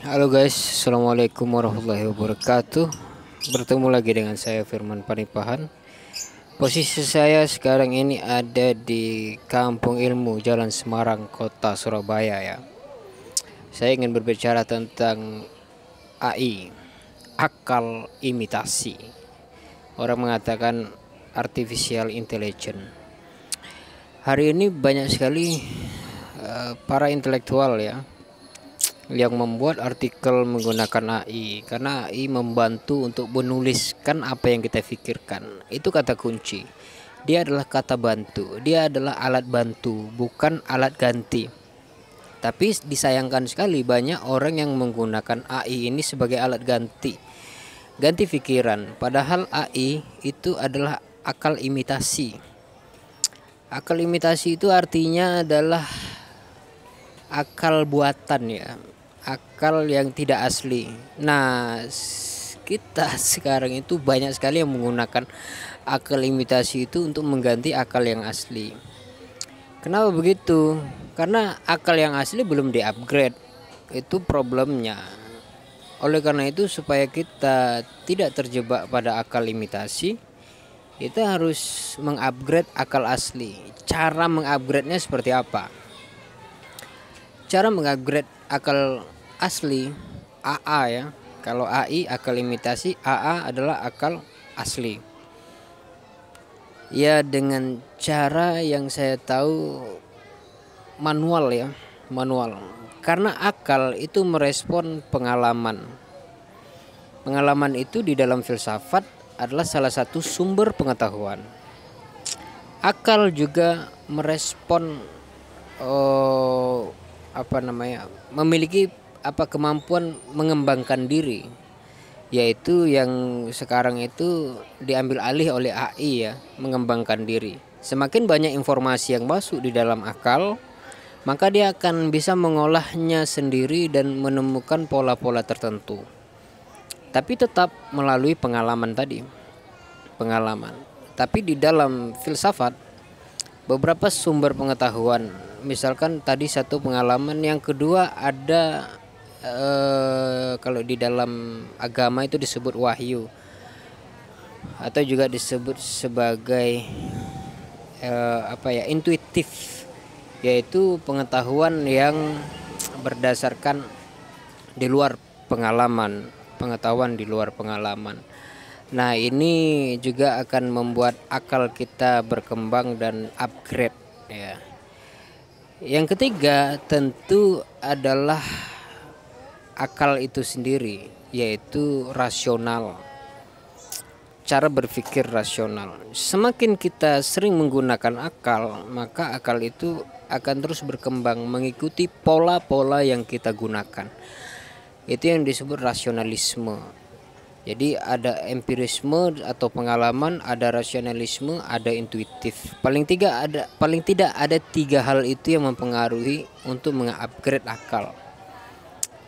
Halo guys, assalamualaikum warahmatullahi wabarakatuh. Bertemu lagi dengan saya Firman Panipahan. Posisi saya sekarang ini ada di Kampung Ilmu Jalan Semarang, Kota Surabaya ya. Saya ingin berbicara tentang AI, akal imitasi. Orang mengatakan artificial intelligence. Hari ini banyak sekali para intelektual ya yang membuat artikel menggunakan AI, karena AI membantu untuk menuliskan apa yang kita pikirkan. Itu kata kunci. Dia adalah kata bantu, dia adalah alat bantu, bukan alat ganti. Tapi disayangkan sekali banyak orang yang menggunakan AI ini sebagai alat ganti, ganti pikiran. Padahal AI itu adalah akal imitasi. Akal imitasi itu artinya adalah akal buatan ya, akal yang tidak asli. Nah, kita sekarang itu banyak sekali yang menggunakan akal imitasi itu untuk mengganti akal yang asli. Kenapa begitu? Karena akal yang asli belum di-upgrade. Itu problemnya. Oleh karena itu, supaya kita tidak terjebak pada akal imitasi, kita harus mengupgrade akal asli. Cara mengupgrade-nya seperti apa? Cara mengupgrade akal asli, AA ya. Kalau AI akal imitasi, AA adalah akal asli. Ya, dengan cara yang saya tahu manual ya, manual. Karena akal itu merespon pengalaman. Pengalaman itu di dalam filsafat adalah salah satu sumber pengetahuan. Akal juga merespon memiliki kemampuan mengembangkan diri, yaitu yang sekarang itu diambil alih oleh AI ya, mengembangkan diri. Semakin banyak informasi yang masuk di dalam akal, maka dia akan bisa mengolahnya sendiri dan menemukan pola-pola tertentu, tapi tetap melalui pengalaman tadi, pengalaman. Tapi di dalam filsafat beberapa sumber pengetahuan, misalkan tadi satu pengalaman, yang kedua ada kalau di dalam agama itu disebut wahyu, atau juga disebut sebagai intuitif, yaitu pengetahuan yang berdasarkan di luar pengalaman, pengetahuan di luar pengalaman. Nah, ini juga akan membuat akal kita berkembang dan upgrade ya. Yang ketiga tentu adalah akal itu sendiri, yaitu rasional. Cara berpikir rasional. Semakin kita sering menggunakan akal, maka akal itu akan terus berkembang mengikuti pola-pola yang kita gunakan. Itu yang disebut rasionalisme. Jadi ada empirisme atau pengalaman, ada rasionalisme, ada intuitif. Paling tidak ada tiga hal itu yang mempengaruhi untuk mengupgrade akal.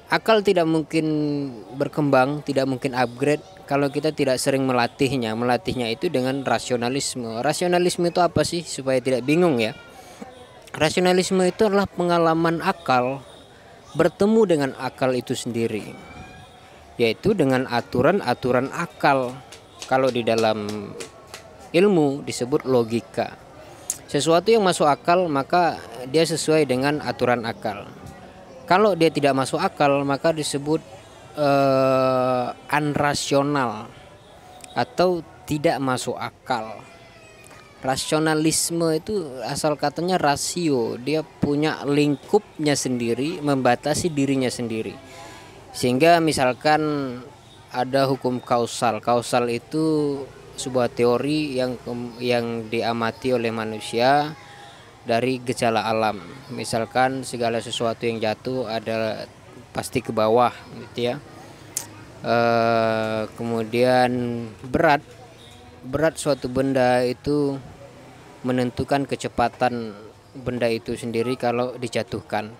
Akal tidak mungkin berkembang, tidak mungkin upgrade kalau kita tidak sering melatihnya. Melatihnya itu dengan rasionalisme. Rasionalisme itu apa sih, supaya tidak bingung ya? Rasionalisme itu adalah pengalaman akal bertemu dengan akal itu sendiri, yaitu dengan aturan-aturan akal. Kalau di dalam ilmu disebut logika. Sesuatu yang masuk akal maka dia sesuai dengan aturan akal. Kalau dia tidak masuk akal maka disebut unrasional atau tidak masuk akal. Rasionalisme itu asal katanya rasio, dia punya lingkupnya sendiri, membatasi dirinya sendiri. Sehingga misalkan ada hukum kausal. Kausal itu sebuah teori yang diamati oleh manusia dari gejala alam. Misalkan segala sesuatu yang jatuh ada pasti ke bawah gitu ya. Kemudian berat suatu benda itu menentukan kecepatan benda itu sendiri kalau dijatuhkan.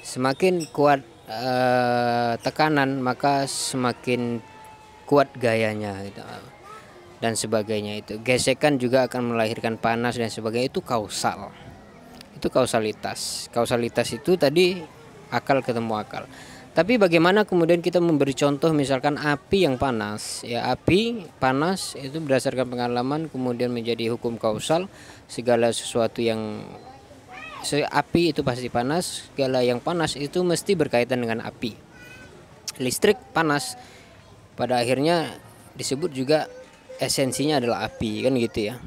Semakin kuat tekanan maka semakin kuat gayanya gitu. Dan sebagainya. Itu gesekan juga akan melahirkan panas dan sebagainya. Itu kausal, itu kausalitas. Kausalitas itu tadi akal ketemu akal. Tapi bagaimana kemudian kita memberi contoh misalkan api yang panas, ya api panas itu berdasarkan pengalaman kemudian menjadi hukum kausal, segala sesuatu yang api itu pasti panas, segala yang panas itu mesti berkaitan dengan api. Listrik panas, pada akhirnya disebut juga esensinya adalah api, kan gitu ya.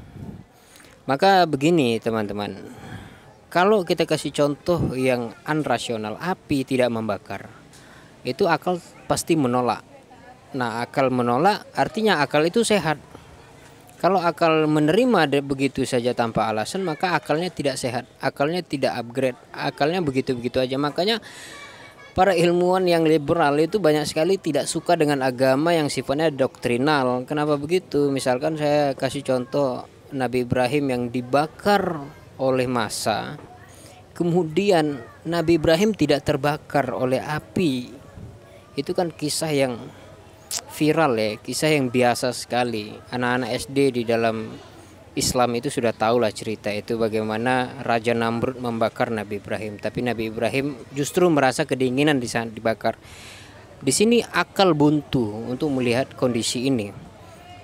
Maka begini teman-teman, kalau kita kasih contoh yang unrasional, api tidak membakar, itu akal pasti menolak. Nah, akal menolak artinya akal itu sehat. Kalau akal menerima begitu saja tanpa alasan, maka akalnya tidak sehat, akalnya tidak upgrade, akalnya begitu-begitu aja. Makanya para ilmuwan yang liberal itu banyak sekali tidak suka dengan agama yang sifatnya doktrinal. Kenapa begitu? Misalkan saya kasih contoh Nabi Ibrahim yang dibakar oleh massa, kemudian Nabi Ibrahim tidak terbakar oleh api. Itu kan kisah yang viral ya, kisah yang biasa sekali. Anak-anak SD di dalam Islam itu sudah tahulah cerita itu, bagaimana Raja Namrud membakar Nabi Ibrahim. Tapi Nabi Ibrahim justru merasa kedinginan di saat dibakar. Di sini akal buntu untuk melihat kondisi ini.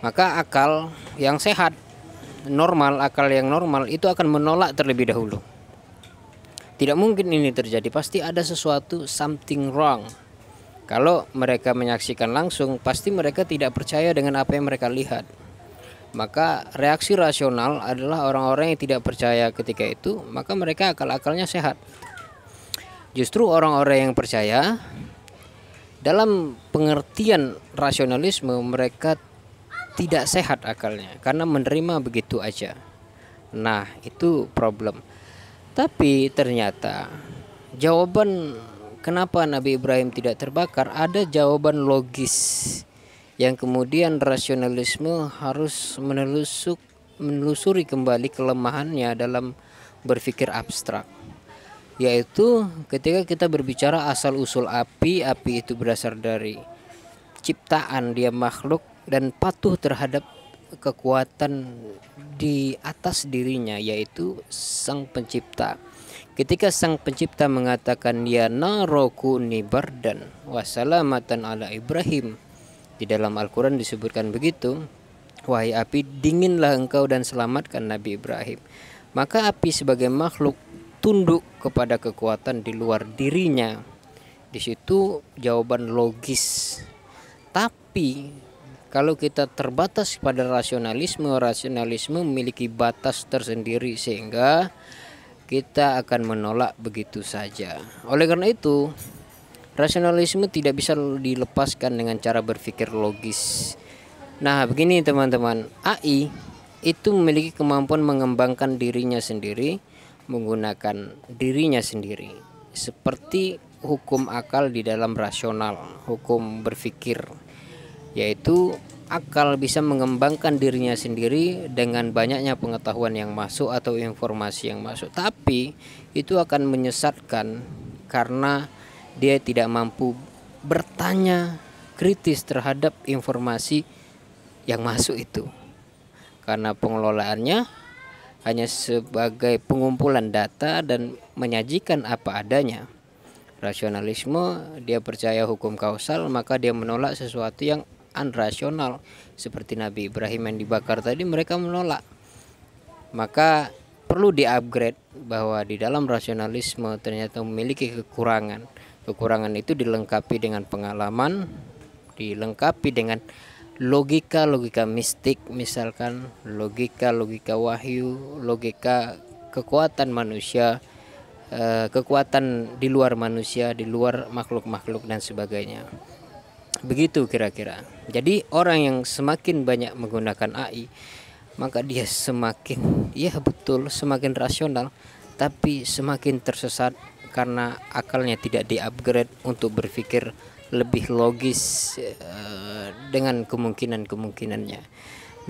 Maka akal yang sehat, normal, akal yang normal itu akan menolak terlebih dahulu. Tidak mungkin ini terjadi, pasti ada sesuatu, something wrong. Kalau mereka menyaksikan langsung, pasti mereka tidak percaya dengan apa yang mereka lihat. Maka reaksi rasional adalah orang-orang yang tidak percaya ketika itu, maka mereka akal-akalnya sehat. Justru orang-orang yang percaya, dalam pengertian rasionalisme, mereka tidak sehat akalnya karena menerima begitu aja. Nah, itu problem. Tapi ternyata jawaban kenapa Nabi Ibrahim tidak terbakar, ada jawaban logis yang kemudian rasionalisme harus menelusuri kembali kelemahannya dalam berpikir abstrak. Yaitu ketika kita berbicara asal usul api itu berasal dari ciptaan, dia makhluk dan patuh terhadap kekuatan di atas dirinya, yaitu Sang Pencipta. Ketika Sang Pencipta mengatakan ya narokuni bardan wassalamatan ala Ibrahim, di dalam Al-Quran disebutkan begitu, wahai api dinginlah engkau dan selamatkan Nabi Ibrahim. Maka api sebagai makhluk tunduk kepada kekuatan di luar dirinya. Di situ jawaban logis. Tapi kalau kita terbatas pada rasionalisme memiliki batas tersendiri sehingga kita akan menolak begitu saja. Oleh karena itu, rasionalisme tidak bisa dilepaskan dengan cara berpikir logis. Nah, begini teman-teman, AI itu memiliki kemampuan mengembangkan dirinya sendiri, menggunakan dirinya sendiri. Seperti hukum akal di dalam rasional, hukum berpikir, yaitu akal bisa mengembangkan dirinya sendiri dengan banyaknya pengetahuan yang masuk atau informasi yang masuk. Tapi itu akan menyesatkan karena dia tidak mampu bertanya kritis terhadap informasi yang masuk itu. Karena pengelolaannya hanya sebagai pengumpulan data dan menyajikan apa adanya. Rasionalisme, dia percaya hukum kausal, maka dia menolak sesuatu yang unrasional, seperti Nabi Ibrahim yang dibakar tadi, mereka menolak. Maka perlu di-upgrade bahwa di dalam rasionalisme ternyata memiliki kekurangan. Kekurangan itu dilengkapi dengan pengalaman, dilengkapi dengan logika mistik, misalkan logika wahyu, logika kekuatan manusia, kekuatan di luar manusia, di luar makhluk-makhluk dan sebagainya. Begitu kira-kira. Jadi orang yang semakin banyak menggunakan AI, maka dia semakin, ya betul, semakin rasional, tapi semakin tersesat karena akalnya tidak di-upgrade untuk berpikir lebih logis dengan kemungkinan-kemungkinannya.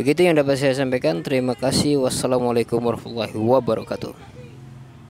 Begitu yang dapat saya sampaikan. Terima kasih. Wassalamualaikum warahmatullahi wabarakatuh.